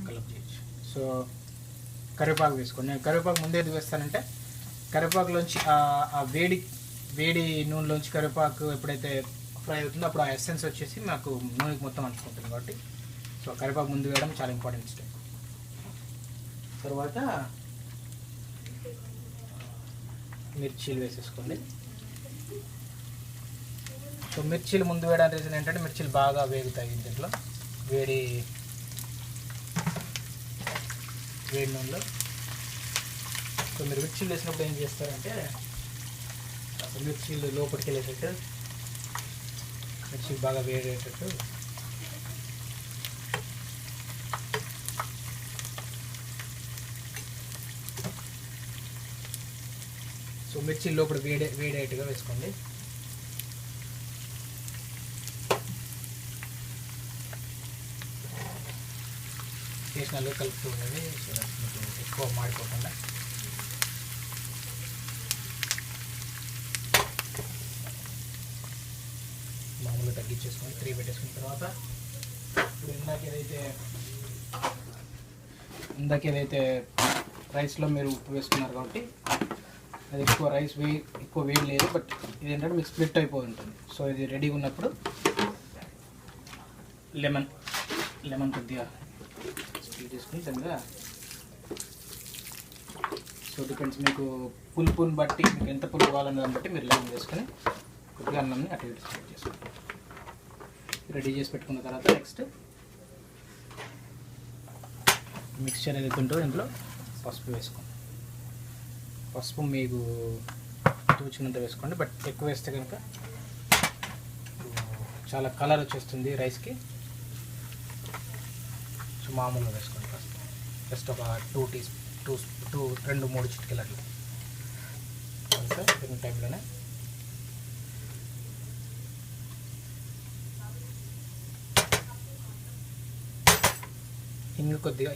కలప్ చేయొచ్చు. సో కరివేపాకు వేసుకోండి. నేను కరివేపాకు ముందే ఎందుకు వేస్తానంటే కరివేపాకులోంచి ఆ వేడి నూనెలోంచి కరివేపాకు ఎప్పుడైతే ఫ్రై అవుతుందో అప్పుడు ఆ ఎసెన్స్ వచ్చేసి నాకు నూనెకి మొత్తం అంటుకుంటుంది కాబట్టి సో కరివేపాకు ముందు వేయడం చాలా ఇంపార్టెంట్ స్టెప్. తర్వాత మిర్చీలు వేసేసుకోండి. సో మిర్చీలు ముందు వేయడానికి రీజన్ ఏంటంటే మిర్చీలు బాగా వేగుతాయి దీంట్లో వేడి నూనెలో. సో మీరు మిర్చీలు వేసినప్పుడు ఏం చేస్తారంటే అసలు మిర్చీలు లోపలికి వెళ్ళేటట్టు మిర్చీలు బాగా వేడేటట్టు సో మిర్చి లోపల వేడేట్టుగా వేసుకోండి. స్టేషనల్గా కలుపుతూ ఉన్నది సో మీకు ఎక్కువ మాడిపోకుండా. మామూలుగా తగ్గించేసుకొని 3 పెట్టేసుకున్న తర్వాత ఇప్పుడు ఇందాక ఏదైతే రైస్లో మీరు ఉప్పు వేసుకున్నారు కాబట్టి అది ఎక్కువ వేడి లేదు, బట్ ఇది ఏంటంటే మీకు స్ప్లిట్ అయిపోయి ఉంటుంది. సో ఇది రెడీగా ఉన్నప్పుడు లెమన్ కొద్దిగా స్ప్లిట్ చేసుకుని దానిగా సో డిపెండ్స్ మీకు పులుపుని బట్టి మీకు ఎంత పులుపు కావాలన్న దాన్ని బట్టి మీరు లెమన్ వేసుకొని కొద్దిగా అన్నంని అటు ఇటు స్ప్లిట్ చేసుకోండి. రెడీ చేసి పెట్టుకున్న తర్వాత నెక్స్ట్ మిక్స్చర్ ఏదైతే ఉంటుందో ఇంట్లో పసుపు వేసుకోండి. పసుపు మీకు తూచినంత వేసుకోండి, బట్ ఎక్కువ వేస్తే కనుక చాలా కలర్ వచ్చేస్తుంది రైస్కి. సో మామూలుగా వేసుకోండి పసుపు, జస్ట్ ఒక 2-3 చిటికెలు అట్లా తిన్న టైంలోనే.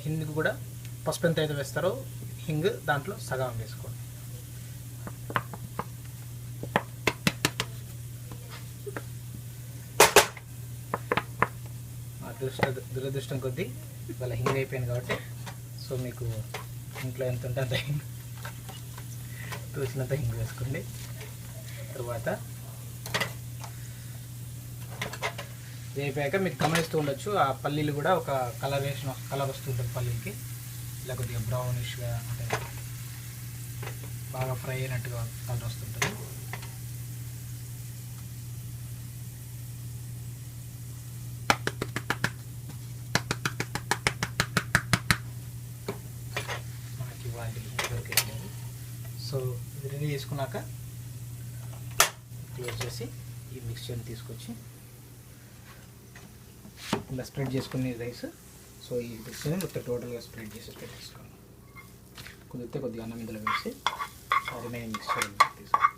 హింగ్ కూడా పసుపు ఎంత అయితే వేస్తారో హింగ్ దాంట్లో సగం వేసుకోండి. దురదృష్టం కొద్దీ వాళ్ళ హింగ్ అయిపోయింది కాబట్టి సో మీకు ఇంట్లో ఎంత ఉంటే అంత హింగ్ తోచినంత హింగ్ వేసుకోండి. తర్వాత వేపాక మీకు గమనిస్తూ ఉండొచ్చు ఆ పల్లీలు కూడా ఒక కలర్ వస్తుంటుంది పల్లీలకి, ఇలా కొద్దిగా బ్రౌనిష్గా అంటే బాగా ఫ్రై అయినట్టుగా కలర్ వస్తుంటుంది. మనకి వాటి దొరికేది. సో ఇది రెడీ చేసుకున్నాక క్లోజ్ చేసి ఈ మిక్స్చర్ని తీసుకొచ్చి ఇలా స్ప్రెడ్ చేసుకునే రైస్. సో ఈ మిక్స్చర్ని మొత్తం టోటల్గా స్ప్రెడ్ చేసి పెట్టేసుకోండి. కుదిరితే కొద్దిగా అన్నం ఇందులో వేసి రిమైనింగ్ మిక్స్చర్ తీసుకోండి.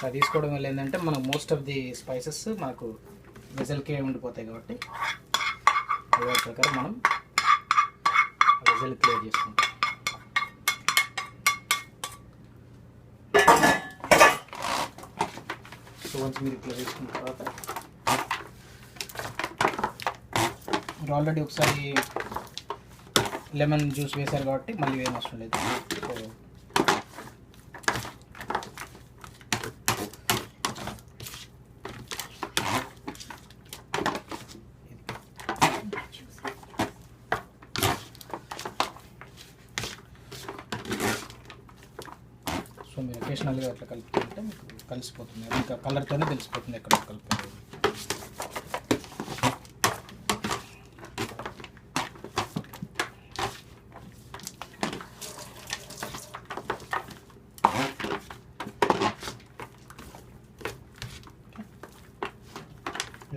అది తీసుకోవడం వల్ల ఏంటంటే మనం మోస్ట్ ఆఫ్ ది స్పైసెస్ మనకు వెజల్కే ఉండిపోతాయి కాబట్టి అదే ప్రకారం మనం వెజల్ క్లియర్ చేసుకుంటాం. సో వన్స్ మీరు ఇట్లా వేసుకున్న తర్వాత మీరు ఆల్రెడీ ఒకసారి లెమన్ జ్యూస్ వేశారు కాబట్టి మళ్ళీ ఏం అవసరం లేదు. సో మీరు ఒకేషనల్గా అట్లా కలుపుతుంటే మీకు కలిసిపోతుంది, ఇంకా కలర్తోనే తెలిసిపోతుంది ఎక్కడ కలుపుతుంది.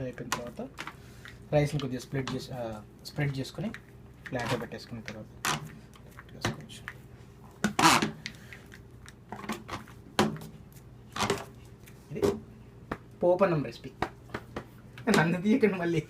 అయిపోయిన తర్వాత రైస్ని కొద్దిగా స్ప్రెడ్ చేసుకొని ఫ్లాట్గా పెట్టేసుకున్న తర్వాత వేసుకోవచ్చు. ఇది పోపన్నం రెసిపీ. నన్ను తీయకండి మళ్ళీ.